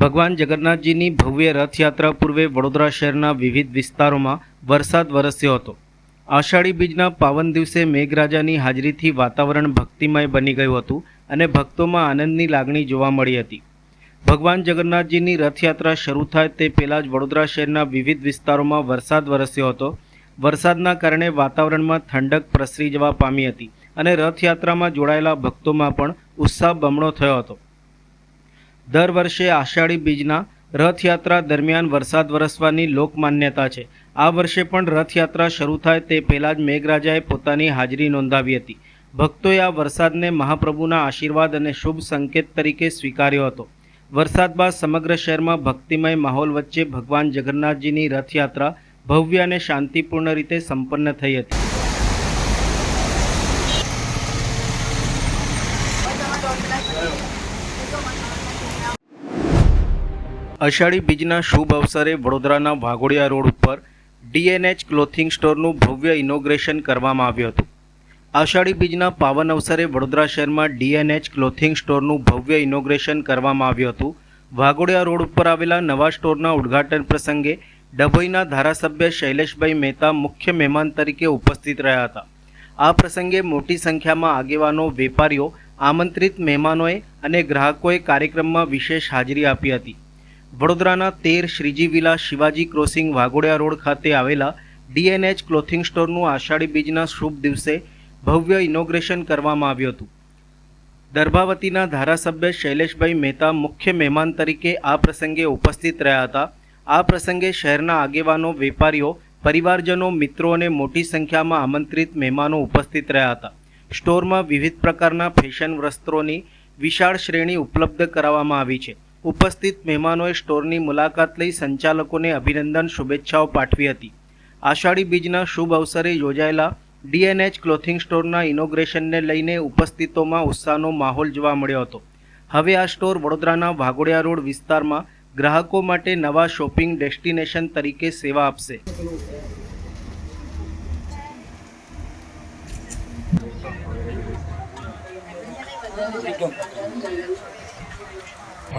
ભગવાન જગન્નાથજીની ભવ્ય રથયાત્રા પૂર્વે વડોદરા શહેરના વિવિધ વિસ્તારોમાં વરસાદ વરસ્યો હતો। આષાઢી બીજના પાવન દિવસે મેઘરાજાની હાજરીથી વાતાવરણ ભક્તિમય બની ગયું હતું અને ભક્તોમાં આનંદની લાગણી જોવા મળી હતી। ભગવાન જગન્નાથજીની રથયાત્રા શરૂ થાય તે પહેલાં જ વડોદરા શહેરના વિવિધ વિસ્તારોમાં વરસાદ વરસ્યો હતો। વરસાદના કારણે વાતાવરણમાં ઠંડક પ્રસરી જવા પામી હતી અને રથયાત્રામાં જોડાયેલા ભક્તોમાં પણ ઉત્સાહ બમણો થયો હતો। દર વર્ષે આષાઢી બીજના રથયાત્રા દરમિયાન વરસાદ વરસવાની લોકમાન્યતા છે। આ વર્ષે પણ રથયાત્રા શરૂ થાય તે પહેલાં જ મેઘરાજાએ પોતાની હાજરી નોંધાવી હતી। ભક્તોએ આ વરસાદને મહાપ્રભુના આશીર્વાદ અને શુભ સંકેત તરીકે સ્વીકાર્યો હતો। વરસાદ બાદ સમગ્ર શહેરમાં ભક્તિમય માહોલ વચ્ચે ભગવાન જગન્નાથજીની રથયાત્રા ભવ્ય અને શાંતિપૂર્ણ રીતે સંપન્ન થઈ હતી। અષાઢી બીજના શુભ અવસરે વડોદરાના વાઘોડિયા રોડ ઉપર DNH ક્લોથિંગ સ્ટોરનું ભવ્ય ઇનોગ્રેશન કરવામાં આવ્યું હતું। આષાઢી બીજના પાવન અવસરે વડોદરા શહેરમાં DNH ક્લોથિંગ સ્ટોરનું ભવ્ય ઇનોગ્રેશન કરવામાં આવ્યું હતું। વાઘોડિયા રોડ ઉપર આવેલા નવા સ્ટોરના ઉદ્ઘાટન પ્રસંગે ડભોઈના ધારાસભ્ય શૈલેષભાઈ મહેતા મુખ્ય મહેમાન તરીકે ઉપસ્થિત રહ્યા હતા। આ પ્રસંગે મોટી સંખ્યામાં આગેવાનો, વેપારીઓ, આમંત્રિત મહેમાનોએ અને ગ્રાહકોએ કાર્યક્રમમાં વિશેષ હાજરી આપી હતી। વડોદરાના 13 Shriji villa Shivaji crossing Waghodia road ખાતે આવેલા DNH ક્લોથિંગ સ્ટોરનું આષાઢી બીજના શુભ દિવસે ભવ્ય ઇનોગ્રેશન કરવામાં આવ્યું હતું। દર્ભાવતીના ધારાસભ્ય શૈલેષભાઈ મહેતા મુખ્ય મહેમાન તરીકે આ પ્રસંગે ઉપસ્થિત રહ્યા હતા। આ પ્રસંગે શહેરના આગેવાનો, વેપારીઓ, પરિવારજનો, મિત્રો અને મોટી સંખ્યામાં આમંત્રિત મહેમાનો ઉપસ્થિત રહ્યા હતા। સ્ટોરમાં વિવિધ પ્રકારના ફેશન વસ્ત્રોની વિશાળ શ્રેણી ઉપલબ્ધ કરાવવામાં આવી છે। ઉપસ્થિત મહેમાનોએ સ્ટોરની મુલાકાત લઈ સંચાલકોને અભિનંદન, શુભેચ્છાઓ પાઠવી હતી। આષાઢી બીજના શુભ અવસરે યોજાયેલા DNH ક્લોથિંગ સ્ટોરના ઇનોગ્રેશનને લઈને ઉપસ્થિતોમાં ઉત્સાહનો માહોલ જોવા મળ્યો હતો। હવે આ સ્ટોર વડોદરાના વાઘોડિયા રોડ વિસ્તારમાં ગ્રાહકો માટે નવા શોપિંગ ડેસ્ટિનેશન તરીકે સેવા આપશે।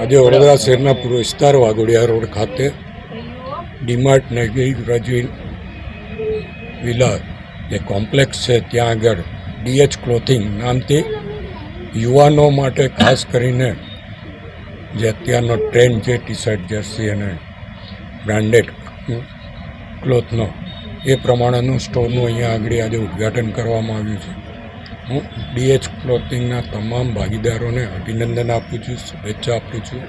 આજે વડોદરા શહેરના પૂર્વ વિસ્તાર વાઘોડિયા રોડ ખાતે ડીમાર્ટ નગીરજી વિલા જે કોમ્પ્લેક્સ છે ત્યાં આગળ DH ક્લોથિંગ નામથી યુવાનો માટે ખાસ કરીને જે અત્યારનો ટ્રેન્ડ છે ટી શર્ટ, જર્સી અને બ્રાન્ડેડ ક્લોથનો એ પ્રમાણેનું સ્ટોરનું અહીંયા આગળ આજે ઉદ્ઘાટન કરવામાં આવ્યું છે। હું DH ક્લોથિંગના તમામ ભાગીદારોને અભિનંદન આપું છું, શુભેચ્છા આપું છું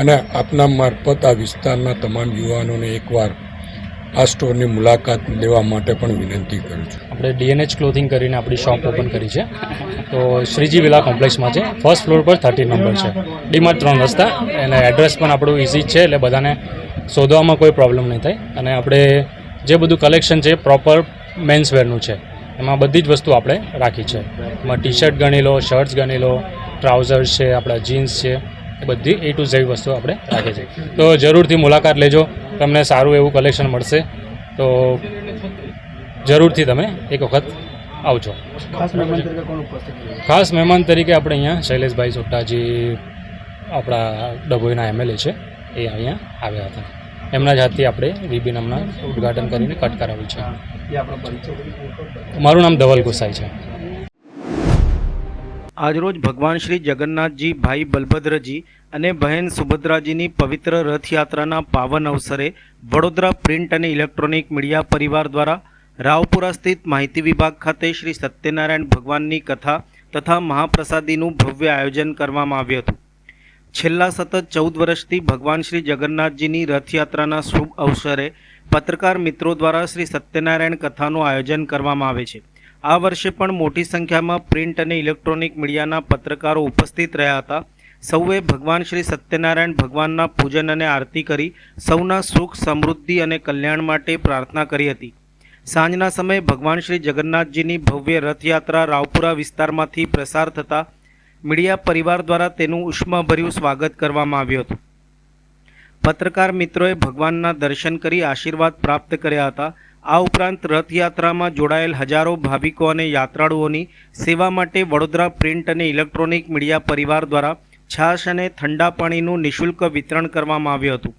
અને આપના મારફત આ વિસ્તારના તમામ યુવાનોને એકવાર આ સ્ટોરની મુલાકાત લેવા માટે પણ વિનંતી કરું છું। આપણે DNH ક્લોથિંગ કરીને આપણી શોપ ઓપન કરી છે, તો શ્રીજી વિલા કોમ્પ્લેક્સમાં છે। ફર્સ્ટ ફ્લોર પર 30 નંબર છે। ડીમાર્ટ 3 રસ્તા, અને એડ્રેસ પણ આપણું ઇઝી છે, એટલે બધાને શોધવામાં કોઈ પ્રોબ્લેમ નહીં થાય। અને આપણે જે બધું કલેક્શન છે પ્રોપર મેન્સવેરનું છે, એમાં બધી જ વસ્તુ આપણે રાખી છે। એમાં ટી શર્ટ ગણી લો, શર્ટ્સ ગણી લો, ટ્રાઉઝર્સ છે, આપણા જીન્સ છે, એ બધી A to Z વસ્તુ આપણે રાખી છે। તો જરૂરથી મુલાકાત લેજો, તમને સારું એવું કલેક્શન મળશે, તો જરૂરથી તમે એક વખત આવજો। ખાસ મહેમાન તરીકે આપણે અહીંયા શૈલેષભાઈ સોટાજી, આપણા ડભોઈના MLA છે, એ અહીંયા આવ્યા હતા। એમના જ હાથથી આપણે રિબિન હમણાં ઉદ્ઘાટન કરીને કટ કરાવ્યું છે। મારું નામ ધવલ ગોસાઈ છે। આજરોજ ભગવાન શ્રી જગન્નાથજી, ભાઈ બલભદ્રજી અને બહેન સુભદ્રાજીની પવિત્ર રથયાત્રાના પાવન અવસરે વડોદરા પ્રિન્ટ અને ઇલેક્ટ્રોનિક મીડિયા પરિવાર દ્વારા રાવપુરા સ્થિત માહિતી વિભાગ ખાતે શ્રી સત્યનારાયણ ભગવાનની કથા તથા મહાપ્રસાદીનું ભવ્ય આયોજન કરવામાં આવ્યું હતું। છેલ્લા સતત 14 વર્ષથી ભગવાન શ્રી જગન્નાથજીની રથયાત્રાના શુભ અવસરે પત્રકાર મિત્રો દ્વારા શ્રી સત્યનારાયણ કથાનું આયોજન કરવામાં આવે છે। આ વર્ષે પણ મોટી સંખ્યામાં પ્રિન્ટ અને ઇલેક્ટ્રોનિક મીડિયાના પત્રકારો ઉપસ્થિત રહ્યા હતા। સૌએ ભગવાન શ્રી સત્યનારાયણ ભગવાનના પૂજન અને આરતી કરી સૌના સુખ, સમૃદ્ધિ અને કલ્યાણ માટે પ્રાર્થના કરી હતી। સાંજના સમયે ભગવાન શ્રી જગન્નાથજીની ભવ્ય રથયાત્રા રાવપુરા વિસ્તારમાંથી પ્રસાર થતાં મીડિયા પરિવાર દ્વારા તેનું ઉષ્માભર્યું સ્વાગત કરવામાં આવ્યું હતું। પત્રકાર મિત્રોએ ભગવાનના દર્શન કરી આશીર્વાદ પ્રાપ્ત કર્યા હતા। આ ઉપરાંત રથયાત્રામાં જોડાયેલ હજારો ભાવિકો અને યાત્રાળુઓની સેવા માટે વડોદરા પ્રિન્ટ અને ઇલેક્ટ્રોનિક મીડિયા પરિવાર દ્વારા છાશ અને ઠંડા પાણીનું નિઃશુલ્ક વિતરણ કરવામાં આવ્યું હતું.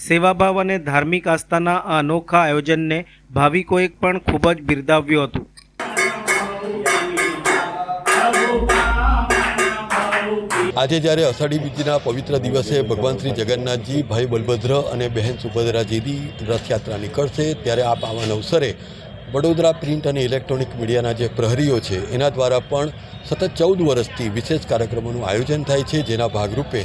સેવાભાવ અને ધાર્મિક આસ્થાના આ અનોખા આયોજનને ભાવિકોએ પણ ખૂબ જ બિરદાવ્યું હતું. આજે જ્યારે અષાઢી બીજના પવિત્ર દિવસે ભગવાન શ્રી જગન્નાથજી, ભાઈ બલભદ્ર અને બહેન સુભદ્રાજીની રથયાત્રા નીકળશે, ત્યારે આ પાવન અવસરે વડોદરા પ્રિન્ટ અને ઇલેક્ટ્રોનિક મીડિયાના જે પ્રહરીઓ છે એના દ્વારા પણ સતત 14 વર્ષથી વિશેષ કાર્યક્રમોનું આયોજન થાય છે, જેના ભાગરૂપે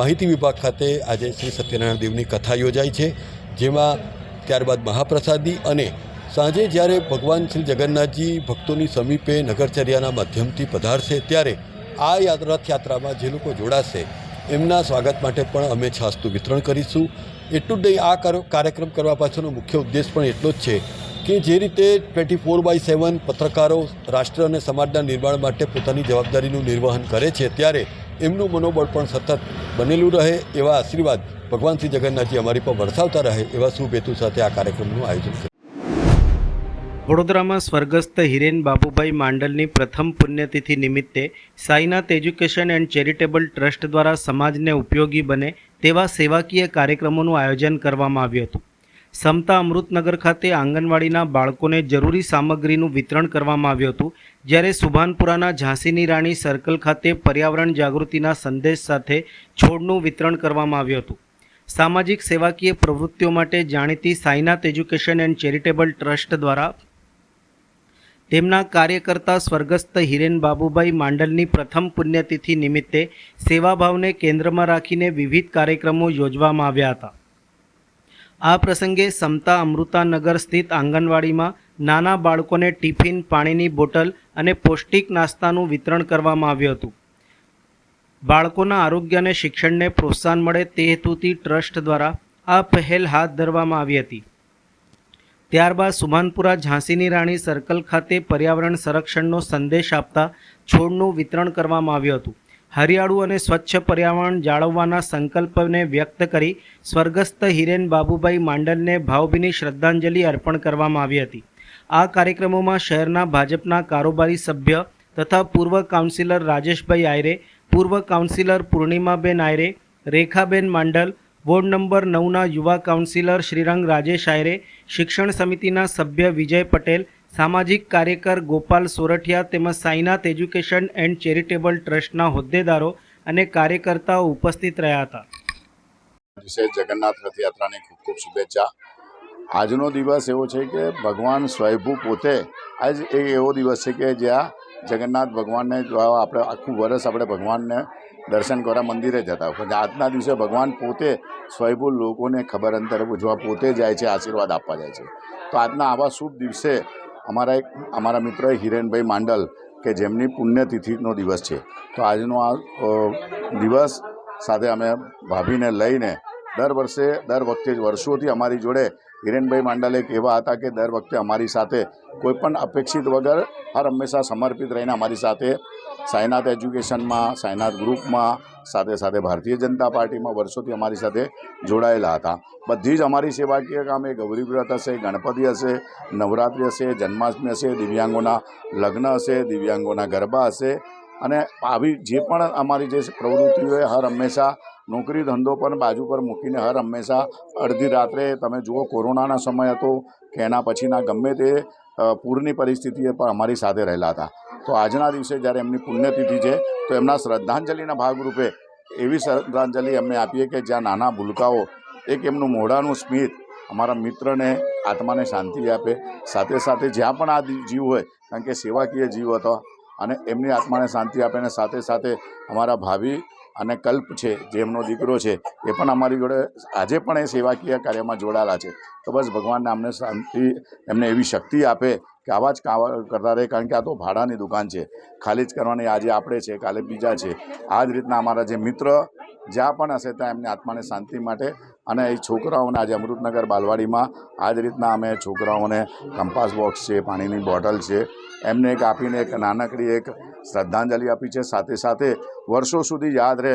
માહિતી વિભાગ ખાતે આજે શ્રી સત્યનારાયણ દેવની કથા યોજાઈ છે, જેમાં ત્યારબાદ મહાપ્રસાદી અને સાંજે જ્યારે ભગવાન શ્રી જગન્નાથજી ભક્તોની સમીપે નગરચર્યાના માધ્યમથી પધારશે ત્યારે આ રથયાત્રામાં જે લોકો જોડાશે એમના સ્વાગત માટે પણ અમે છાશનું વિતરણ કરીશું. એટલું જ નહીં, આ કાર્યક્રમ કરવા પાછળનો મુખ્ય ઉદ્દેશ પણ એટલો જ છે કે જે રીતે 24/7 પત્રકારો રાષ્ટ્ર અને સમાજના નિર્માણ માટે પોતાની જવાબદારીનું નિર્વહન કરે છે, ત્યારે એમનું મનોબળ પણ સતત બનેલું રહે એવા આશીર્વાદ ભગવાન શ્રી જગન્નાથજી અમારી પર વરસાવતા રહે એવા શુભ હેતુ સાથે આ કાર્યક્રમનું આયોજન કર્યું. વડોદરામાં સ્વર્ગસ્થ હિરેન બાબુભાઈ માંડલની પ્રથમ પુણ્યતિથિ નિમિત્તે Sainath education and charitable trust દ્વારા સમાજને ઉપયોગી બને તેવા સેવાકીય કાર્યક્રમોનું આયોજન કરવામાં આવ્યું હતું. સમતા અમૃતનગર ખાતે આંગણવાડીના બાળકોને જરૂરી સામગ્રીનું વિતરણ કરવામાં આવ્યું હતું, જ્યારે સુભાનપુરાના ઝાંસીની રાણી સર્કલ ખાતે પર્યાવરણ જાગૃતિના સંદેશ સાથે છોડનું વિતરણ કરવામાં આવ્યું હતું. સામાજિક સેવાકીય પ્રવૃત્તિઓ માટે જાણીતી Sainath education and charitable trust દ્વારા તેમના કાર્યકર્તા સ્વર્ગસ્થ હિરેન બાબુભાઈ માંડલની પ્રથમ પુણ્યતિથિ નિમિત્તે સેવાભાવને કેન્દ્રમાં રાખીને વિવિધ કાર્યક્રમો યોજવામાં આવ્યા હતા. આ પ્રસંગે સમતા અમૃતાનગર સ્થિત આંગણવાડીમાં નાના બાળકોને ટિફિન, પાણીની બોટલ અને પૌષ્ટિક નાસ્તાનું વિતરણ કરવામાં આવ્યું હતું. બાળકોના આરોગ્ય અને શિક્ષણને પ્રોત્સાહન મળે તે હેતુથી ટ્રસ્ટ દ્વારા આ પહેલ હાથ ધરવામાં આવી હતી. ત્યારબાદ સુભાનપુરા ઝાંસીની રાણી સર્કલ ખાતે પર્યાવરણ સંરક્ષણનો સંદેશ આપતા છોડનું વિતરણ કરવામાં આવ્યું હતું. હરિયાળું અને સ્વચ્છ પર્યાવરણ જાળવવાના સંકલ્પને વ્યક્ત કરી સ્વર્ગસ્થ હિરેન બાબુભાઈ માંડલને ભાવભીની શ્રદ્ધાંજલિ અર્પણ કરવામાં આવી હતી. આ કાર્યક્રમોમાં શહેરના ભાજપના કારોબારી સભ્ય તથા પૂર્વ કાઉન્સિલર રાજેશભાઈ આયરે, પૂર્વ કાઉન્સિલર પૂર્ણિમાબેન આયરે, રેખાબેન માંડલ, વોર્ડ નંબર 9ના યુવા કાઉન્સિલર શ્રીરંગ રાજેશ આયરે, શિક્ષણ સમિતિના સભ્ય વિજય પટેલ, સામાજિક કાર્યકર ગોપાલ સોરઠિયા તેમજ સાઈનાથ એજ્યુકેશન એન્ડ ચેરિટેબલ ટ્રસ્ટના હોદ્દેદારો અને કાર્યકર્તાઓ ઉપસ્થિત રહ્યા હતા. જગન્નાથ રથયાત્રાની ખૂબ ખૂબ શુભેચ્છા. આજનો દિવસ એવો છે કે ભગવાન સ્વયંભૂ પોતે આજ એક એવો દિવસ છે કે જ્યાં જગન્નાથ ભગવાનને આપણે આખું વર્ષ આપણે ભગવાનને દર્શન કરવા મંદિરે જતા હોય, પણ આજના દિવસે ભગવાન પોતે સ્વયંભૂ લોકોને ખબર અંતર પૂછવા પોતે જાય છે, આશીર્વાદ આપવા જાય છે. તો આજના આવા શુભ દિવસે અમારા મિત્ર હિરેનભાઈ માંડલ કે જેમની પુણ્યતિથિનો દિવસ છે, તો આજનો આ દિવસ સાથે અમે ભાભીને લઈને દર વખતે વર્ષોથી અમારી જોડે હિરેનભાઈ માંડલ એક એવા હતા કે દર વખતે અમારી સાથે કોઈપણ અપેક્ષિત વગર હંમેશા સમર્પિત રહીને અમારી સાથે સાઈનાથ એજ્યુકેશનમાં, સાઈનાથ ગ્રુપમાં, સાથે સાથે ભારતીય જનતા પાર્ટીમાં વર્ષોથી અમારી સાથે જોડાયેલા હતા. બધી જ અમારી સેવાકીય કામ એ ગૌરી વ્રત હશે, ગણપતિ હશે, નવરાત્રિ હશે, જન્માષ્ટમી હશે, દિવ્યાંગોના લગ્ન હશે, દિવ્યાંગોના ગરબા હશે, અને આવી જે પણ અમારી જે પ્રવૃત્તિઓ હર હંમેશા નોકરી ધંધો પણ બાજુ પર મૂકીને હર હંમેશા અડધી રાત્રે તમે જુઓ કોરોનાના સમય હતો કે એના પછીના ગમે તે પૂરની પરિસ્થિતિએ પણ અમારી સાથે રહેલા હતા. તો આજના દિવસે જ્યારે એમની પુણ્યતિથિ છે તો એમના શ્રદ્ધાંજલિના ભાગરૂપે એવી શ્રદ્ધાંજલિ અમને આપીએ કે જ્યાં નાના ભૂલકાઓ એક એમનું મોઢાનું સ્મિત અમારા મિત્રને આત્માને શાંતિ આપે, સાથે સાથે જ્યાં પણ આ જીવ હોય, કારણ કે સેવાકીય જીવ હતો, અને એમની આત્માને શાંતિ આપે, અને સાથે સાથે અમારા ભાભી અને કલ્પ છે જે એમનો દીકરો છે એ પણ અમારી જોડે આજે પણ એ સેવાકીય કાર્યમાં જોડાયેલા છે. તો બસ ભગવાનને અમને શાંતિ, એમને એવી શક્તિ આપે કે આવા જ કરતા રહે, કારણ કે આ તો ભાડાની દુકાન છે, ખાલી જ કરવાની આજે આપણે છે, કાલે બીજા છે. આ જ રીતના અમારા જે મિત્ર જ્યાં પણ હશે ત્યાં એમની આત્માને શાંતિ માટે, અને એ છોકરાઓને આજે અમૃતનગર બાલવાડીમાં આ જ રીતના અમે છોકરાઓને કંપાસ બોક્સ છે, પાણીની બોટલ છે, એમને એક આપીને એક નાનકડી એક શ્રદ્ધાંજલિ આપી છે. સાથે સાથે વર્ષો સુધી યાદ રહે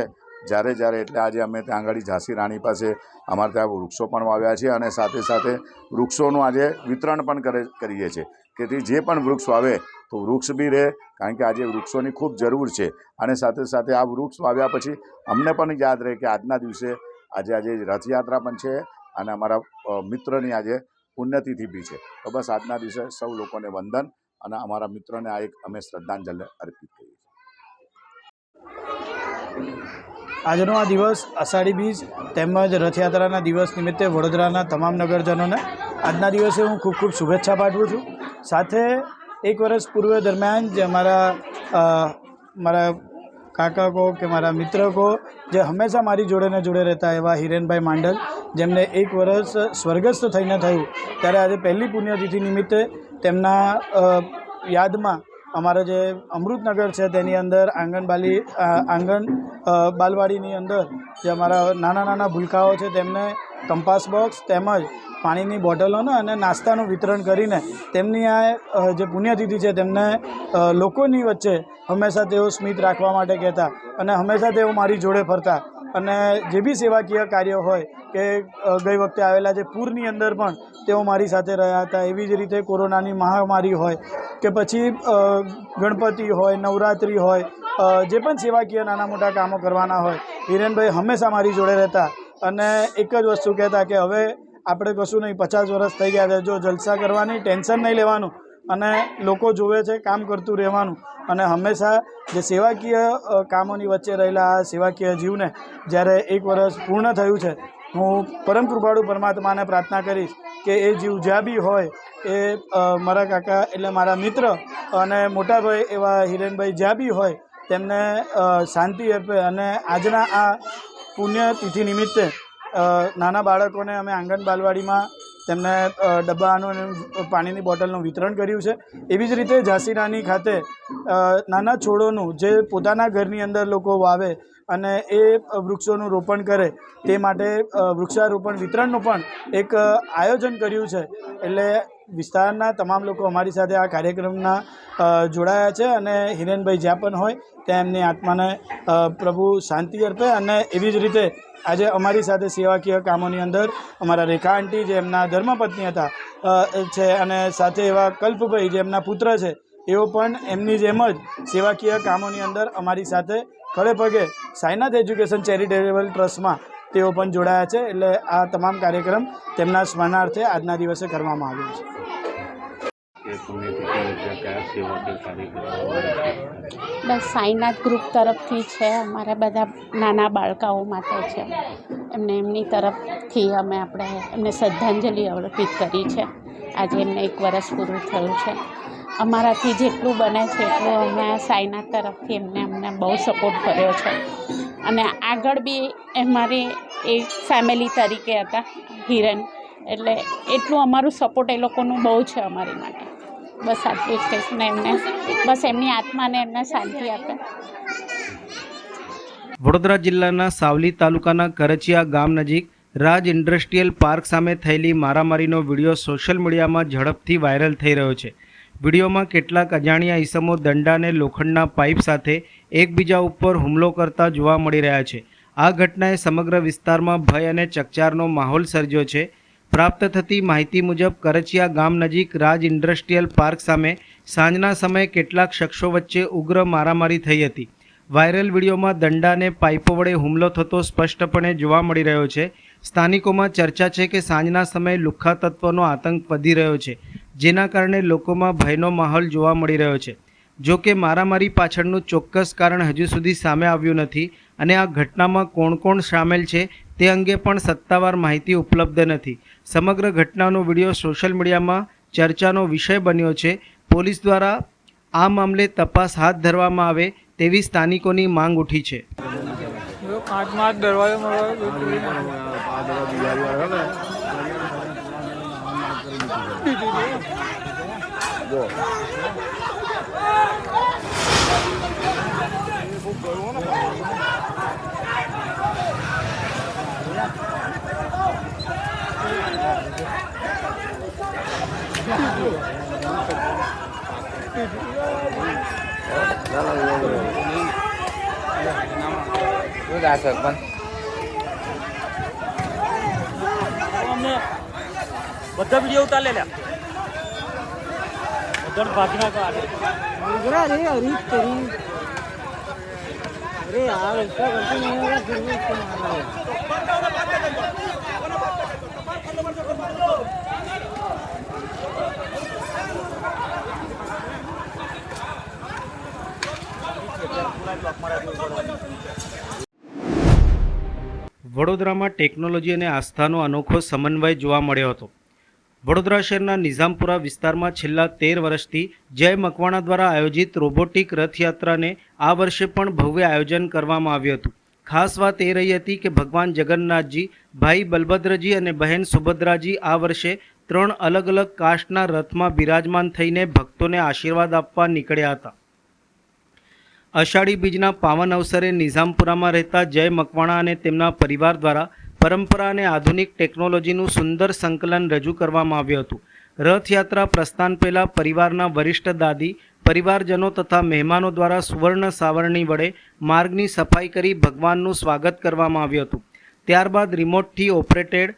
જ્યારે એટલે આજે અમે ત્યાં આગળ ઝાંસી રાણી પાસે અમારે ત્યાં વૃક્ષો પણ વાવ્યા છે અને સાથે સાથે વૃક્ષોનું આજે વિતરણ પણ કરીએ છીએ કે જે પણ વૃક્ષ વાવે તો વૃક્ષ બી રહે, કારણ કે આજે વૃક્ષોની ખૂબ જરૂર છે. અને સાથે સાથે આ વૃક્ષ વાવ્યા પછી અમને પણ યાદ રહે કે આજના દિવસે આજે રથયાત્રા પણ છે અને અમારા મિત્રની આજે પુણ્યતિથિ બી છે. તો બસ આજના દિવસે સૌ લોકોને વંદન અને અમારા મિત્રોને આ એક અમે શ્રદ્ધાંજલિ અર્પિત કરીએ છીએ. આજનો આ દિવસ અષાઢી બીજ તેમજ રથયાત્રાના દિવસ નિમિત્તે વડોદરાના તમામ નગરજનોને આજના દિવસે હું ખૂબ ખૂબ શુભેચ્છા પાઠવું છું. સાથે એક વર્ષ પૂર્વ દરમિયાન જે મારા કાકા કહો કે મારા મિત્ર કહો જે હંમેશા મારી જોડે રહેતા એવા હિરેનભાઈ માંડલ, જેમને એક વર્ષ સ્વર્ગસ્થ થઈને થયું, ત્યારે આજે પહેલી પુણ્યતિથિ નિમિત્તે તેમના યાદમાં અમારા જે અમૃતનગર છે તેની અંદર આંગણ બાલવાડીની અંદર જે અમારા નાના ભૂલકાઓ છે તેમને કંપાસ બોક્સ તેમજ પાણીની બોટલોને અને નાસ્તાનું વિતરણ કરીને તેમની આ જે પુણ્યતિથિ છે તેમને લોકોની વચ્ચે હંમેશા તેઓ સ્મિત રાખવા માટે કહેતા અને હંમેશા તેઓ મારી જોડે ફરતા. અને જે બી સેવાકીય કાર્ય હોય કે ગઈ વખતે આવેલા જે પૂરની અંદર પણ તેઓ મારી સાથે રહ્યા હતા. એવી જ રીતે કોરોનાની મહામારી હોય કે પછી ગણપતિ હોય, નવરાત્રિ હોય, જે પણ સેવાકીય નાના મોટા કામો કરવાના હોય, હિરેનભાઈ હંમેશા મારી જોડે રહેતા અને એક જ વસ્તુ કહેતા કે હવે આપણે કશું નહીં, 50 વર્ષ થઈ ગયા છે, જો જલસા કરવાની, ટેન્શન નહીં લેવાનું અને લોકો જોવે છે કામ કરતું રહેવાનું. અને હંમેશા જે સેવાકીય કામોની વચ્ચે રહેલા આ સેવાકીય જીવને જ્યારે એક વર્ષ પૂર્ણ થયું છે, હું પરમ કૃપાળુ પરમાત્માને પ્રાર્થના કરીશ કે એ જીવ જ્યાં બી હોય એ મારા કાકા એટલે મારા મિત્ર અને મોટાભાઈ એવા હિરેનભાઈ જ્યાં બી હોય તેમને શાંતિ આપે. અને આજના આ પુણ્યતિથિ નિમિત્તે નાના બાળકોને અમે આંગણ બાલવાડીમાં તેમને ડબ્બાનું અને પાણીની બોટલનું વિતરણ કર્યું છે. એવી જ રીતે ઝાંસી રાણી ખાતે નાના છોડોનું જે પોતાના ઘરની અંદર લોકો વાવે અને એ વૃક્ષોનું રોપણ કરે તે માટે વૃક્ષારોપણ વિતરણનું પણ એક આયોજન કર્યું છે. એટલે વિસ્તારના તમામ લોકો અમારી સાથે આ કાર્યક્રમના જોડાયા છે અને હિરેનભાઈ જ્યાં પણ હોય ત્યાં એમની આત્માને પ્રભુ શાંતિ અર્પે. અને એવી જ રીતે આજે અમારી સાથે સેવાકીય કામોની અંદર અમારા રેખા આંટી જે એમના ધર્મપત્ની હતા છે અને સાથે એવા કલ્પભાઈ જે એમના પુત્ર છે, એઓ પણ એમની જેમ જ સેવાકીય કામોની અંદર અમારી સાથે ખડે પગે સાઈનાથ એજ્યુકેશન ચેરિટેબલ ટ્રસ્ટમાં તેઓ પણ જોડાયા છે. એટલે આ તમામ કાર્યક્રમ તેમના સ્મરણાર્થે આજના દિવસે કરવામાં આવ્યો છે. બસ સાઈનાથ ગ્રુપ તરફથી છે, અમારા બધા નાના બાળકાઓ માટે છે, એમની તરફથી અમે એમને શ્રદ્ધાંજલિ અર્પિત કરી છે. આજે એમને 1 વર્ષ પૂરું થયું છે. અમારાથી જેટલું બને છે એટલું અમે સાઈનાથ તરફથી અમને બહુ સપોર્ટ કર્યો છે અને આગળ બી અમારી એક ફેમિલી તરીકે હતા હિરેન, એટલે એટલું અમારું સપોર્ટ એ લોકોનું બહુ છે અમારી માટે. બસ આટલું જ કહીશ ને એમને બસ એમની આત્માને એમને શાંતિ આપે. વડોદરા જિલ્લાના સાવલી તાલુકાના કરચિયા ગામ નજીક રાજ ઇન્ડસ્ટ્રીયલ પાર્ક સામે થયેલી મારામારીનો વિડીયો સોશિયલ મીડિયામાં ઝડપથી વાયરલ થઈ રહ્યો છે. વિડીયોમાં કેટલાક અજાણ્યા ઈસમો દંડા અને લોખંડના પાઇપ સાથે એકબીજા ઉપર હુમલો કરતા જોવા મળી રહ્યા છે. આ ઘટનાએ સમગ્ર વિસ્તારમાં ભય અને ચકચારનો માહોલ સર્જ્યો છે. પ્રાપ્ત થતી માહિતી મુજબ કરચિયા ગામ નજીક રાજ ઇન્ડસ્ટ્રીયલ પાર્ક સામે સાંજના સમયે કેટલાક શખ્સો વચ્ચે ઉગ્ર મારામારી થઈ હતી. વાયરલ વિડીયોમાં દંડા અને પાઇપો વડે હુમલો થતો સ્પષ્ટપણે જોવા મળી રહ્યો છે. સ્થાનિકોમાં ચર્ચા છે કે સાંજના સમયે લુખ્ખા તત્વોનો આતંક વધી રહ્યો છે, જેના કારણે લોકોમાં ભયનો માહોલ જોવા મળી રહ્યો છે. જો કે મારામારી પાછળનું ચોક્કસ કારણ હજુ સુધી સામે આવ્યું નથી અને આ ઘટનામાં કોણ કોણ સામેલ છે તે અંગે પણ સત્તાવાર માહિતી ઉપલબ્ધ નથી. સમગ્ર ઘટનાનો વિડીયો સોશિયલ મીડિયામાં ચર્ચાનો વિષય બન્યો છે. પોલીસ દ્વારા આ મામલે તપાસ હાથ ધરવામાં આવે તેવી સ્થાનિકોની માંગ ઉઠી છે. બધા વિડીયો ઉતાર લે બધા ભાગના કા रे अरे तेरी अरे यार उसका गलती नहीं होगा फिर भी उसको मारना है। વડોદરામાં ટેકનોલોજી અને આસ્થાનો અનોખો સમન્વય જોવા મળ્યો હતો. વડોદરા શહેરના નિઝામપુરા વિસ્તારમાં છેલ્લા 13 વર્ષથી જય મકવાણા દ્વારા આયોજિત રોબોટિક રથયાત્રાને આ વર્ષે પણ ભવ્ય આયોજન કરવામાં આવ્યું હતું. ખાસ વાત એ રહી હતી કે ભગવાન જગન્નાથજી, ભાઈ બલભદ્રજી અને બહેન સુભદ્રાજી આ વર્ષે 3 અલગ અલગ કાસ્ટના રથમાં બિરાજમાન થઈને ભક્તોને આશીર્વાદ આપવા નીકળ્યા હતા. અષાઢી બીજના પાવન અવસરે નિઝામપુરામાં રહેતા જય મકવાણા અને તેમના પરિવાર દ્વારા પરંપરા અને આધુનિક ટેકનોલોજીનું સુંદર સંકલન રજૂ કરવામાં આવ્યું હતું. રથયાત્રા પ્રસ્થાન પહેલાં પરિવારના વરિષ્ઠ દાદી, પરિવારજનો તથા મહેમાનો દ્વારા સુવર્ણ સાવરણી વડે માર્ગની સફાઈ કરી ભગવાનનું સ્વાગત કરવામાં આવ્યું હતું. ત્યારબાદ રિમોટથી ઓપરેટેડ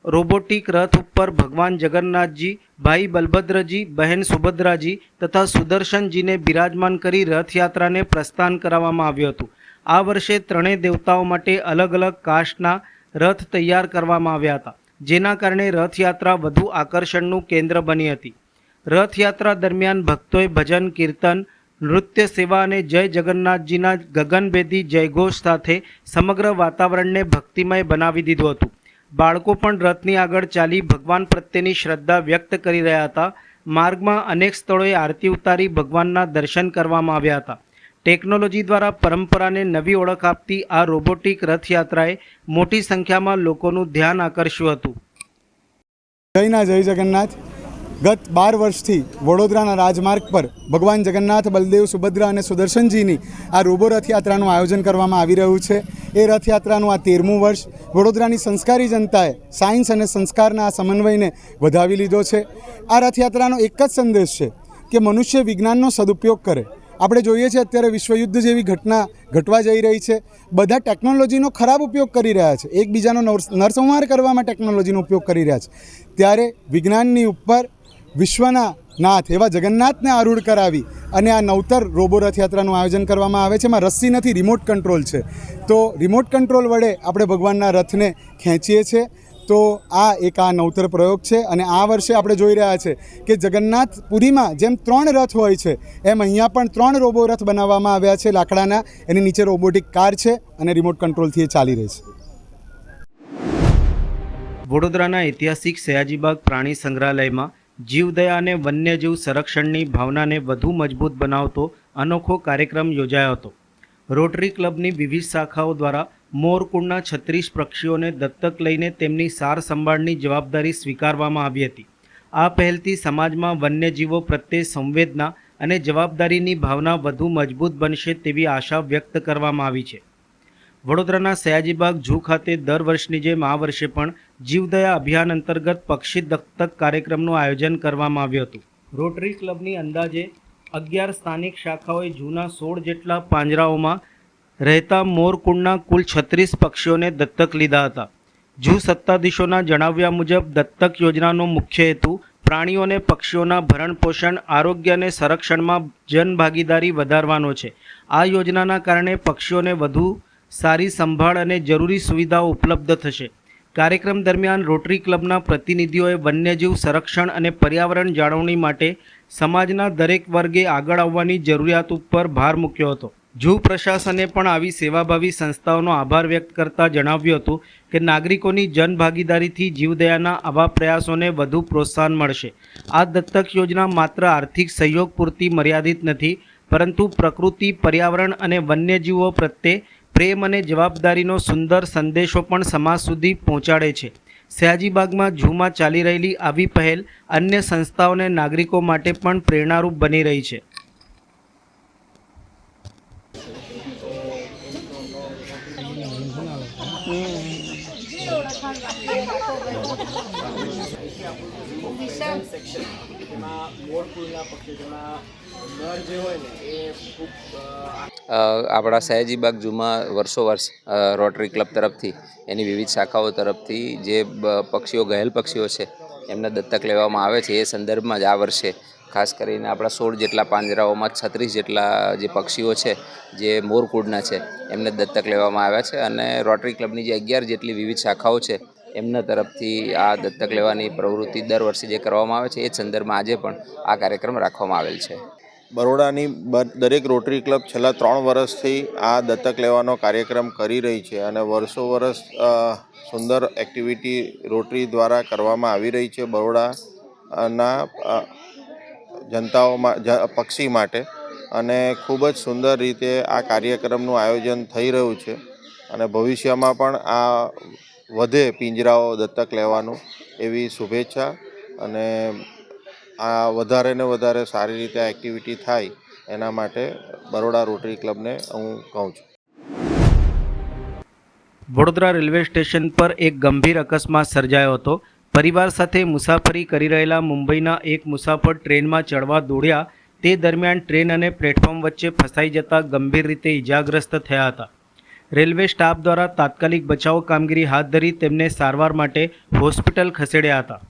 રોબોટિક રથ ઉપર ભગવાન જગન્નાથજી, ભાઈ બલભદ્રજી, બહેન સુભદ્રાજી તથા સુદર્શનજીને બિરાજમાન કરી રથયાત્રાને પ્રસ્થાન કરાવવામાં આવ્યું હતું. આ વર્ષે ત્રણેય દેવતાઓ માટે અલગ અલગ કાસ્ટના રથ તૈયાર કરવામાં આવ્યા હતા, જેના કારણે રથયાત્રા વધુ આકર્ષણનું કેન્દ્ર બની હતી. રથયાત્રા દરમિયાન ભક્તોએ ભજન, કીર્તન, નૃત્ય સેવા અને જય જગન્નાથજીના ગગનભેદી જયઘોષ સાથે સમગ્ર વાતાવરણને ભક્તિમય બનાવી દીધું હતું. બાળકો પણ રથની આગળ ચાલી ભગવાન પ્રત્યેની શ્રદ્ધા વ્યક્ત કરી રહ્યા હતા. માર્ગમાં અનેક સ્થળોએ આરતી ઉતારી ભગવાનના દર્શન કરવામાં આવ્યા હતા. ટેકનોલોજી દ્વારા પરંપરાને નવી ઓળખ આપતી આ રોબોટિક રથયાત્રાએ મોટી સંખ્યામાં લોકોનું ધ્યાન આકર્ષ્યું હતું. જય જગન્નાથ. ગત 12 વર્ષથી વડોદરાના રાજમાર્ગ પર ભગવાન જગન્નાથ, બલદેવ, સુભદ્રા અને સુદર્શનજીની આ રોબો રથયાત્રાનું આયોજન કરવામાં આવી રહ્યું છે. એ રથયાત્રાનું આ 13મું વર્ષ. વડોદરાની સંસ્કારી જનતાએ સાયન્સ અને સંસ્કારના આ સમન્વયને વધાવી લીધો છે. આ રથયાત્રાનો એક જ સંદેશ છે કે મનુષ્ય વિજ્ઞાનનો સદુપયોગ કરે. આપણે જોઈએ છીએ અત્યારે વિશ્વયુદ્ધ જેવી ઘટના ઘટવા જઈ રહી છે. બધા ટેકનોલોજીનો ખરાબ ઉપયોગ કરી રહ્યા છે, એકબીજાનો નરસંહાર કરવામાં ટેકનોલોજીનો ઉપયોગ કરી રહ્યા છે. ત્યારે વિજ્ઞાનની ઉપર વિશ્વના નાથ એવા જગન્નાથને આરૂઢ કરાવી અને આ નવતર રોબો રથયાત્રાનું આયોજન કરવામાં આવે છે. એમાં રસ્સી નથી, રિમોટ કંટ્રોલ છે. તો રિમોટ કંટ્રોલ વડે આપણે ભગવાનના રથને ખેંચીએ છીએ. તો આ એક નવતર પ્રયોગ છે. અને આ વર્ષે આપણે જોઈ રહ્યા છે કે જગન્નાથપુરીમાં જેમ 3 રથ હોય છે એમ અહીંયા પણ 3 રોબો રથ બનાવવામાં આવ્યા છે લાકડાના. એની નીચે રોબોટિક કાર છે અને રિમોટ કંટ્રોલથી એ ચાલી રહી છે. વડોદરાના ઐતિહાસિક સયાજીબાગ પ્રાણી સંગ્રહાલયમાં જીવદયા અને વન્યજીવ સંરક્ષણની ભાવનાને વધુ મજબૂત બનાવતો અનોખો કાર્યક્રમ યોજાયો હતો. રોટરી ક્લબની વિવિધ શાખાઓ દ્વારા મોરકુંડના 36 પક્ષીઓને દત્તક લઈને તેમની સાર સંભાળની જવાબદારી સ્વીકારવામાં આવી હતી. આ પહેલથી સમાજમાં વન્યજીવો પ્રત્યે સંવેદના અને જવાબદારીની ભાવના વધુ મજબૂત બનશે તેવી આશા વ્યક્ત કરવામાં આવી છે. વડોદરાના સયાજીબાગ ઝૂ ખાતે દર વર્ષની જેમ આ વર્ષે પણ જીવદયા અભિયાન અંતર્ગત પક્ષી દત્તક કાર્યક્રમનું આયોજન કરવામાં આવ્યું હતું. રોટરી ક્લબની અંદાજે 11 સ્થાનિક શાખાઓએ ઝૂના 16 જેટલા પાંજરાઓમાં રહેતા મોરકુંડના કુલ 36 પક્ષીઓને દત્તક લીધા હતા. ઝૂ સત્તાધીશોના જણાવ્યા મુજબ દત્તક યોજનાનો મુખ્ય હેતુ પ્રાણીઓને પક્ષીઓના ભરણપોષણ, આરોગ્ય અને સંરક્ષણમાં જનભાગીદારી વધારવાનો છે. આ યોજનાના કારણે પક્ષીઓને વધુ સારી સંભાળ અને જરૂરી સુવિધાઓ ઉપલબ્ધ થશે. કાર્યક્રમ દરમિયાન રોટરી ક્લબના પ્રતિનિધિઓએ વન્યજીવ સંરક્ષણ અને પર્યાવરણ જાળવણી માટે સમાજના દરેક વર્ગે આગળ આવવાની જરૂરિયાત ઉપર ભાર મૂક્યો હતો. ઝૂ પ્રશાસને પણ આવી સેવાભાવી સંસ્થાઓનો આભાર વ્યક્ત કરતા જણાવ્યું હતું કે નાગરિકોની જનભાગીદારીથી જીવદયાના આવા પ્રયાસોને વધુ પ્રોત્સાહન મળશે. આ દત્તક યોજના માત્ર આર્થિક સહયોગ પૂરતી મર્યાદિત નથી, પરંતુ પ્રકૃતિ, પર્યાવરણ અને વન્યજીવો પ્રત્યે પ્રેમ અને જવાબદારીનો સુંદર સંદેશો પણ સમાજ સુધી પહોંચાડે છે. સયાજીબાગમાં ઝૂમાં ચાલી રહેલી આવી પહેલ અન્ય સંસ્થાઓને નાગરિકો માટે પણ પ્રેરણારૂપ બની રહી છે. એમાં મોરકુંડના પક્ષી જેમાં નર જે હોય ને એ ખૂબ આપણા સયાજીબાગ ઝૂમાં વર્ષ રોટરી ક્લબ તરફથી એની વિવિધ શાખાઓ તરફથી જે પક્ષીઓ ઘાયલ પક્ષીઓ છે એમને દત્તક લેવામાં આવે છે. એ સંદર્ભમાં જ આ વર્ષે ખાસ કરીને આપણા 16 જેટલા પાંજરાઓમાં 36 જેટલા જે પક્ષીઓ છે જે મોરકુળના છે એમને દત્તક લેવામાં આવ્યા છે અને રોટરી ક્લબની જે 11 જેટલી વિવિધ શાખાઓ છે એમના તરફથી આ દત્તક લેવાની પ્રવૃત્તિ દર વર્ષે જે કરવામાં આવે છે એ જ સંદર્ભમાં આજે પણ આ કાર્યક્રમ રાખવામાં આવેલ છે. બરોડાની દરેક રોટરી ક્લબ છેલ્લા 3 વર્ષથી આ દત્તક લેવાનો કાર્યક્રમ કરી રહી છે અને વર્ષ સુંદર એક્ટિવિટી રોટરી દ્વારા કરવામાં આવી રહી છે બરોડાના પક્ષી માટે અને ખૂબ જ સુંદર રીતે આ કાર્યક્રમનું આયોજન થઈ રહ્યું છે અને ભવિષ્યમાં પણ આ વધે પિંજરાઓ દત્તક લેવાનું એવી શુભેચ્છા અને આ વધારે ને વધારે સારી રીતે એક્ટિવિટી થાય એના માટે બરોડા રોટરી ક્લબને હું કહું છું. વડોદરા રેલવે સ્ટેશન પર એક ગંભીર અકસ્માત સર્જાયો હતો. પરિવાર સાથે મુસાફરી કરી રહેલા મુંબઈના એક મુસાફર ટ્રેનમાં ચડવા દોડ્યા તે દરમિયાન ટ્રેન અને પ્લેટફોર્મ વચ્ચે ફસાઈ જતા ગંભીર રીતે ઇજાગ્રસ્ત થયા હતા. રેલવે સ્ટાફ દ્વારા તાત્કાલિક બચાવ કામગીરી હાથ ધરી તેમને સારવાર માટે હોસ્પિટલ ખસેડ્યા હતા.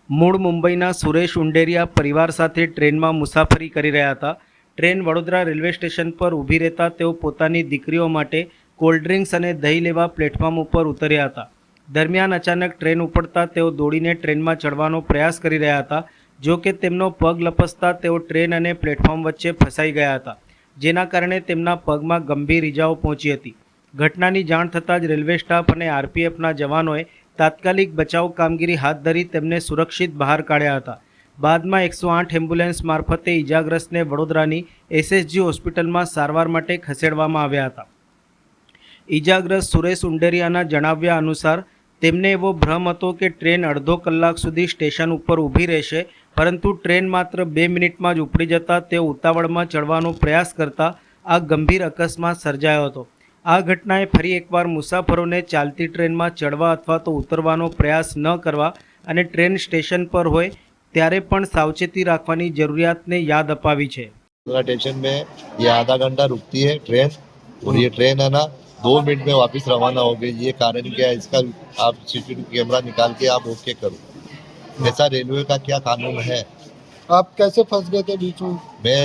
મૂળ મુંબઈના સુરેશ ઉંડેરિયા પરિવાર સાથે ટ્રેનમાં મુસાફરી કરી રહ્યા હતા. ટ્રેન વડોદરા રેલવે સ્ટેશન પર ઊભી રહેતા તેઓ પોતાની દીકરીઓ માટે કોલ્ડ ડ્રિંક્સ અને દહીં લેવા પ્લેટફોર્મ ઉપર ઉતર્યા હતા. દરમિયાન અચાનક ટ્રેન ઉપડતા તેઓ દોડીને ટ્રેનમાં ચડવાનો પ્રયાસ કરી રહ્યા હતા. જો કે તેમનો પગ લપસતા તેઓ ટ્રેન અને પ્લેટફોર્મ વચ્ચે ફસાઈ ગયા હતા, જેના કારણે તેમના પગમાં ગંભીર ઇજાઓ પહોંચી હતી. ઘટનાની જાણ થતાં જ રેલવે સ્ટાફ અને આરપીએફના જવાનોએ તાત્કાલિક બચાવ કામગીરી હાથ ધરી તેમને સુરક્ષિત બહાર કાઢ્યા હતા. બાદમાં 108 એમ્બ્યુલન્સ મારફતે ઇજાગ્રસ્તને વડોદરાની એસએસજી હોસ્પિટલમાં સારવાર માટે ખસેડવામાં આવ્યા હતા. ઇજાગ્રસ્ત સુરેશ ઉંડેરિયાના જણાવ્યા અનુસાર તેમને એવો ભ્રમ હતો કે ટ્રેન અડધો કલાક સુધી સ્ટેશન ઉપર ઊભી રહેશે, પરંતુ ટ્રેન માત્ર 2 મિનિટમાં જ ઉપડી જતાં તેઓ ઉતાવળમાં ચડવાનો પ્રયાસ કરતા આ ગંભીર અકસ્માત સર્જાયો હતો. આ ઘટનાએ ફરી એકવાર મુસાફરોને ચાલતી ટ્રેનમાં ચડવા અથવા તો ઉતરવાનો પ્રયાસ ન કરવા અને ટ્રેન સ્ટેશન પર હોય ત્યારે પણ સાવચેતી રાખવાની જરૂરિયાતને યાદ અપાવી છે. स्टेशन में ये आधा घंटा रुकती है ट्रेन और ये ट्रेन है ना 2 मिनट में वापस रवाना हो गई. ये कारण क्या है इसका आप सीसीटीवी कैमरा निकाल के आप ओके करो. ऐसा रेलवे का क्या कानून है? आप कैसे फंस गए थे बीच में? मैं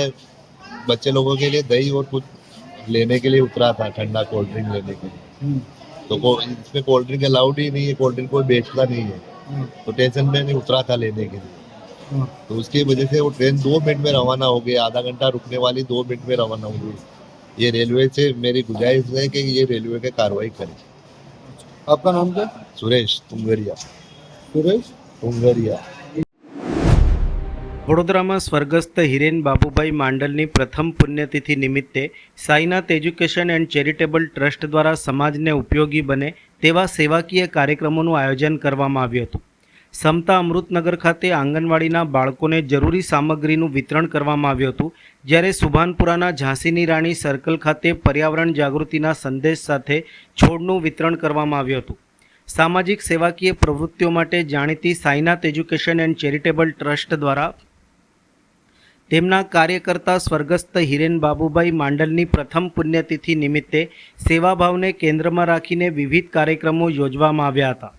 बच्चे लोगों के लिए दही और कुछ लेने के लिए उतरा था, ठंडा कोल्ड ड्रिंक लेने के लिए. तो इसमें कोल्ड ड्रिंक अलाउड ही नहीं है, कोल्ड ड्रिंक कोई बेचता नहीं है. तो स्टेशन में नहीं उतरा था लेने के लिए. तो उसकी वजह से वो ट्रेन 2 मिनट में रवाना हो गई. आधा घंटा रुकने वाली 2 मिनट में रवाना हो गई. ये रेलवे से मेरी गुजारिश है कि ये रेलवे के कार्रवाई करे. आपका नाम क्या? सुरेश तुंगरिया. सुरेश तुंगरिया. વડોદરામાં સ્વર્ગસ્થ હિરેન બાબુભાઈ માંડલની પ્રથમ પુણ્યતિથિ નિમિત્તે Sainath education and charitable trust દ્વારા સમાજને ઉપયોગી બને તેવા સેવાકીય કાર્યક્રમોનું આયોજન કરવામાં આવ્યું હતું. સમતા અમૃતનગર ખાતે આંગણવાડીના બાળકોને જરૂરી સામગ્રીનું વિતરણ કરવામાં આવ્યું હતું, જ્યારે સુભાનપુરાના ઝાંસીની રાણી સર્કલ ખાતે પર્યાવરણ જાગૃતિના સંદેશ સાથે છોડનું વિતરણ કરવામાં આવ્યું હતું. સામાજિક સેવાકીય પ્રવૃત્તિઓ માટે જાણીતી Sainath education and charitable trust દ્વારા તેમના કાર્યકર્તા સ્વર્ગસ્થ હિરેન બાબુભાઈ માંડલની પ્રથમ પુણ્યતિથિ નિમિત્તે સેવાભાવને કેન્દ્રમાં રાખીને વિવિધ કાર્યક્રમો યોજવામાં આવ્યા હતા.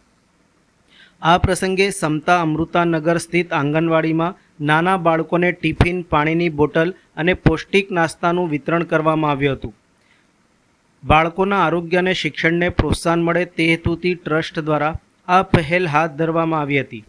આ પ્રસંગે સમતા અમૃતાનગર સ્થિત આંગણવાડીમાં નાના બાળકોને ટિફિન, પાણીની બોટલ અને પૌષ્ટિક નાસ્તાનું વિતરણ કરવામાં આવ્યું હતું. બાળકોના આરોગ્ય અને શિક્ષણને પ્રોત્સાહન મળે તે હેતુથી ટ્રસ્ટ દ્વારા આ પહેલ હાથ ધરવામાં આવી હતી.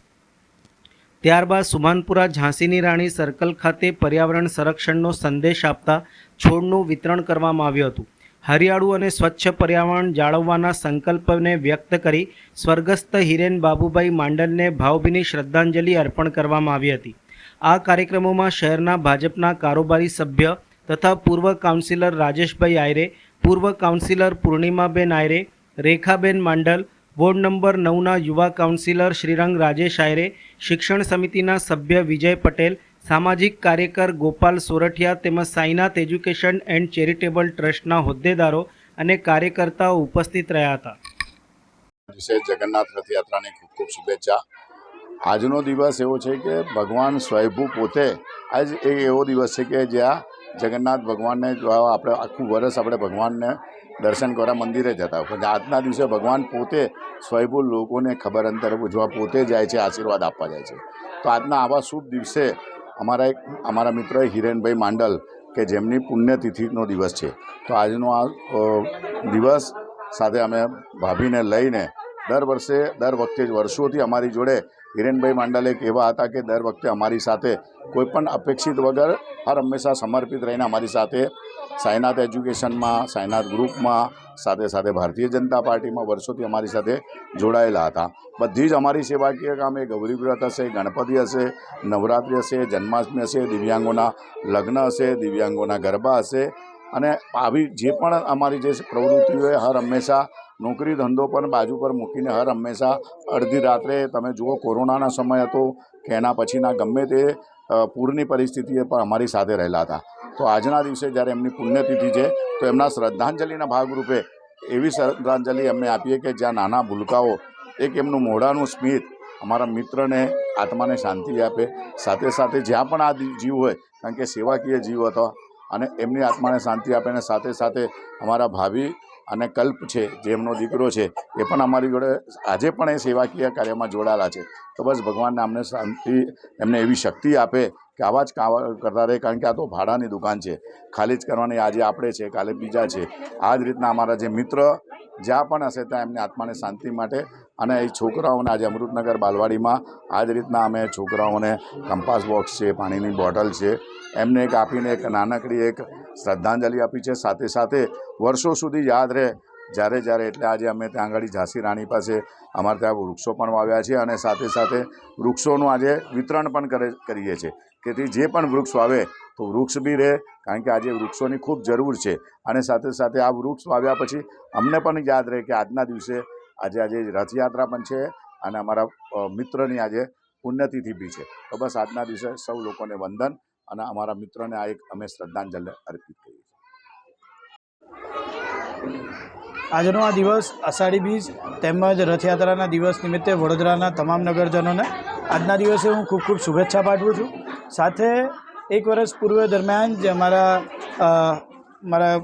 ત્યારબાદ સુભાનપુરા ઝાંસીની રાણી સર્કલ ખાતે પર્યાવરણ સંરક્ષણનો સંદેશ આપતા છોડનું વિતરણ કરવામાં આવ્યું હતું. હરિયાળું અને સ્વચ્છ પર્યાવરણ જાળવવાના સંકલ્પને વ્યક્ત કરી સ્વર્ગસ્થ હિરેન બાબુભાઈ માંડલને ભાવભીની શ્રદ્ધાંજલિ અર્પણ કરવામાં આવી હતી. આ કાર્યક્રમોમાં શહેરના ભાજપના કારોબારી સભ્ય તથા પૂર્વ કાઉન્સિલર રાજેશભાઈ આયરે, પૂર્વ કાઉન્સિલર પૂર્ણિમાબેન આયરે, રેખાબેન માંડલ, વોર્ડ નંબર 9ના યુવા કાઉન્સિલર શ્રીરંગ રાજેશ આયરે, શિક્ષણ સમિતિના સભ્ય વિજય પટેલ, સામાજિક કાર્યકર ગોપાલ સોરઠિયા તેમજ સાઈનાથ એજ્યુકેશન એન્ડ ચેરિટેબલ ટ્રસ્ટના હોદ્દેદારો અને કાર્યકર્તાઓ ઉપસ્થિત રહ્યા હતા. જગન્નાથ રથયાત્રાની ખૂબ ખૂબ શુભેચ્છા. આજનો દિવસ એવો છે કે ભગવાન સ્વયંભૂ પોતે આજ એક એવો દિવસ છે કે જ્યાં જગન્નાથ ભગવાનને જોવા આપણે આખું વર્ષ આપણે ભગવાનને દર્શન કરવા મંદિરે જતા પણ આજના દિવસે ભગવાન પોતે સ્વયંભૂ લોકોને ખબર અંતર પૂછવા પોતે જાય છે, આશીર્વાદ આપવા જાય છે. તો આજના આવા શુભ દિવસે અમારા મિત્ર હિરેનભાઈ માંડલ કે જેમની પુણ્યતિથિનો દિવસ છે, તો આજનો આ દિવસ સાથે અમે ભાભીને લઈને દર વખતે વર્ષોથી અમારી જોડે હિરેનભાઈ માંડલ એક એવા હતા કે દર વખતે અમારી સાથે કોઈપણ અપેક્ષિત વગર હર હંમેશા સમર્પિત રહીને અમારી સાથે સાઈનાથ એજ્યુકેશનમાં, સાઈનાથ ગ્રુપમાં, સાથે સાથે ભારતીય જનતા પાર્ટીમાં વર્ષોથી અમારી સાથે જોડાયેલા હતા. બધી જ અમારી સેવાકીય કામે ગૌરી વ્રત હશે, ગણપતિ હશે, નવરાત્રિ હશે, જન્માષ્ટમી હશે, દિવ્યાંગોના લગ્ન હશે, દિવ્યાંગોના ગરબા હશે અને આવી જે પણ અમારી જે પ્રવૃત્તિઓ હર હંમેશા નોકરી ધંધો પણ બાજુ પર મૂકીને હર હંમેશા અડધી રાત્રે તમે જુઓ કોરોનાના સમય હતો કે એના પછીના ગમે તે પૂરની પરિસ્થિતિએ પણ અમારી સાથે રહેલા હતા. તો આજના દિવસે જ્યારે એમની પુણ્યતિથિ છે તો એમના શ્રદ્ધાંજલિના ભાગરૂપે એવી શ્રદ્ધાંજલિ અમને આપીએ કે જ્યાં નાના ભૂલકાઓ એક એમનું મોઢાનું સ્મિત અમારા મિત્રને આત્માને શાંતિ આપે, સાથે સાથે જ્યાં પણ આ જીવ હોય કારણ કે સેવાકીય જીવ હતો અને એમની આત્માને શાંતિ આપે અને સાથે સાથે અમારા ભાભી અને કલ્પ છે જે એમનો દીકરો છે એ પણ અમારી જોડે આજે પણ એ સેવાકીય કાર્યમાં જોડાયેલા છે. તો બસ ભગવાનને અમને શાંતિ એમને એવી શક્તિ આપે કે આવા જ કામ કરતા રહે કારણ કે આ તો ભાડાની દુકાન છે, ખાલી જ કરવાની. આજે આપણે છે, કાલે બીજા છે. આ જ રીતના અમારા જે મિત્ર જ્યાં પણ હશે ત્યાં એમની આત્માને શાંતિ માટે અને એ છોકરાઓને આજે અમૃતનગર બાલવાડીમાં આ જ રીતના અમે છોકરાઓને કંપાસ બોક્સ છે, પાણીની બોટલ છે, એમને એક આપીને એક નાનકડી એક શ્રદ્ધાંજલિ આપી છે. સાથે સાથે વર્ષો સુધી યાદ રહે જ્યારે એટલે આજે અમે ત્યાં આગળ ઝાંસી રાણી પાસે અમારે ત્યાં વૃક્ષો પણ વાવ્યા છે અને સાથે સાથે વૃક્ષોનું આજે વિતરણ પણ કરીએ છીએ કે જે પણ વૃક્ષ વાવે તો વૃક્ષ બી રહે કારણ કે આજે વૃક્ષોની ખૂબ જરૂર છે અને સાથે સાથે આ વૃક્ષ વાવ્યા પછી અમને પણ યાદ રહે કે આજના દિવસે આજે રથયાત્રા પણ છે અને અમારા મિત્રની આજે પુણ્યતિથિ બી છે. તો બસ આજના દિવસે સૌ લોકોને વંદન અને અમારા મિત્રોને આ એક અમે શ્રદ્ધાંજલિ અર્પિત કરીએ છીએ. આજનો આ દિવસ અષાઢી બીજ તેમજ રથયાત્રાના દિવસ નિમિત્તે વડોદરાના તમામ નગરજનોને આજના દિવસે હું ખૂબ ખૂબ શુભેચ્છા પાઠવું છું. સાથે એક વર્ષ પૂર્વ દરમિયાન જે મારા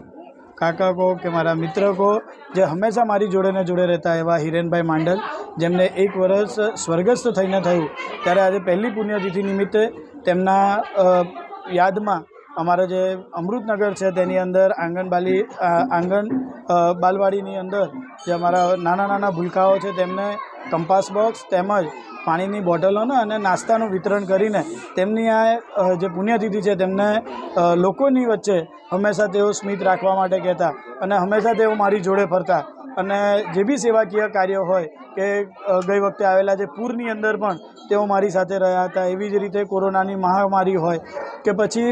કાકા કહો કે મારા મિત્ર કહો જે હંમેશા મારી જોડે રહેતા એવા હિરેનભાઈ માંડલ જેમને એક વર્ષ સ્વર્ગસ્થ થઈને થયું ત્યારે આજે પહેલી પુણ્યતિથિ નિમિત્તે તેમના યાદમાં અમારા જે અમૃતનગર છે તેની અંદર આંગણ બાલવાડીની અંદર જે અમારા નાના ભૂલકાઓ છે તેમને કંપાસ બોક્સ તેમજ પાણીની બોટલોને અને નાસ્તાનું વિતરણ કરીને તેમની આ જે પુણ્યતિથિ છે તેમને લોકોની વચ્ચે હંમેશા તેઓ સ્મિત રાખવા માટે કહેતા અને હંમેશા તેઓ મારી જોડે ફરતા અને જે બી સેવાકીય કાર્યો હોય કે ગઈ વખતે આવેલા જે પૂરની અંદર પણ તેઓ મારી સાથે રહ્યા હતા. એવી જ રીતે કોરોનાની મહામારી હોય કે પછી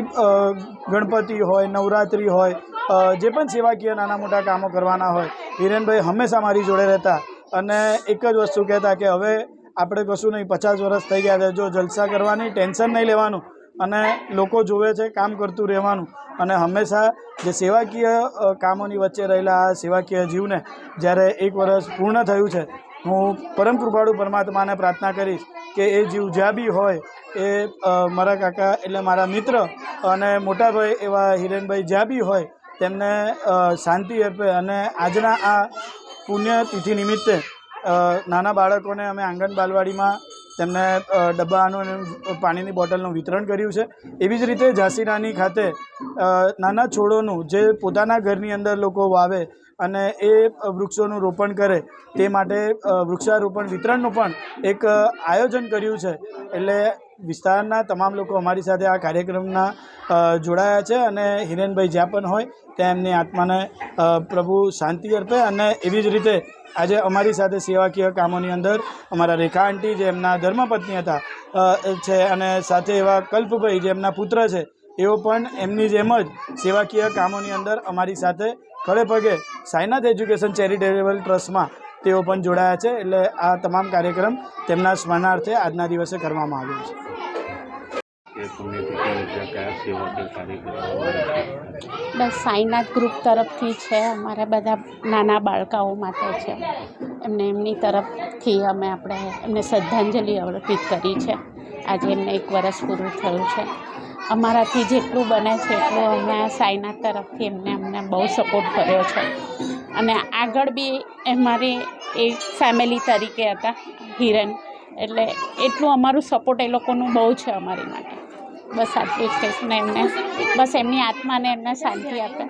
ગણપતિ હોય, નવરાત્રિ હોય, જે પણ સેવાકીય નાના મોટા કામો કરવાના હોય હિરેનભાઈ હંમેશા મારી જોડે રહેતા અને એક જ વસ્તુ કહેતા કે હવે આપણે કશું નહીં, 50 વર્ષ થઈ ગયા છે, જો જલસા કરવાની, ટેન્શન નહીં લેવાનું અને લોકો જોવે છે કામ કરતું રહેવાનું અને હંમેશા જે સેવાકીય કામોની વચ્ચે રહેલા આ સેવાકીય જીવને જ્યારે એક વર્ષ પૂર્ણ થયું છે હું પરમ કૃપાળુ પરમાત્માને પ્રાર્થના કરીશ કે એ જીવ જ્યાં બી હોય એ મારા કાકા એટલે મારા મિત્ર અને મોટાભાઈ એવા હિરેનભાઈ જ્યાં બી હોય તેમને શાંતિ આપે અને આજના આ પુણ્યતિથિ નિમિત્તે નાના બાળકોને અમે આંગણ બાલવાડીમાં તેમને ડબ્બાનું અને પાણીની બોટલનું વિતરણ કર્યું છે. એવી જ રીતે ઝાંસી રાણી ખાતે નાના છોડોનું જે પોતાના ઘરની અંદર લોકો વાવે અને એ વૃક્ષોનું રોપણ કરે તે માટે વૃક્ષારોપણ વિતરણનું પણ એક આયોજન કર્યું છે. એટલે વિસ્તારના તમામ લોકો અમારી સાથે આ કાર્યક્રમના જોડાયા છે અને હિરેનભાઈ જ્યાં પણ હોય ત્યાં એમની આત્માને પ્રભુ શાંતિ અર્પે અને એવી જ રીતે આજે અમારી સાથે સેવાકીય કામોની અંદર અમારા રેખા આંટી જે એમના ધર્મપત્ની હતા છે અને સાથે એવા કલ્પભાઈ જે એમના પુત્ર છે એઓ પણ એમની જેમ જ સેવાકીય કામોની અંદર અમારી સાથે ખડે પગે સાઈનાથ એજ્યુકેશન ચેરિટેબલ ટ્રસ્ટમાં તેઓ પણ જોડાયા છે. એટલે આ તમામ કાર્યક્રમ તેમના સ્મરણાર્થે આજના દિવસે કરવામાં આવ્યો છે. બસ સાઈનાથ ગ્રુપ તરફથી છે, અમારા બધા નાના બાળકાઓ માટે છે, એમની તરફથી એમને શ્રદ્ધાંજલિ અર્પિત કરી છે. આજે એમને 1 વર્ષ પૂરું થયું છે અમારાથી જેટલું બને છે એટલું અમે સાઈનાથ તરફથી અમને બહુ સપોર્ટ કર્યો છે અને આગળ બી અમારી એક ફેમિલી તરીકે હતા હિરેન, એટલે એટલું અમારું સપોર્ટ એ લોકોનું બહુ છે અમારી માટે. બસ આટલું જ કહીશ ને એમને બસ એમની આત્માને એમને શાંતિ આપે.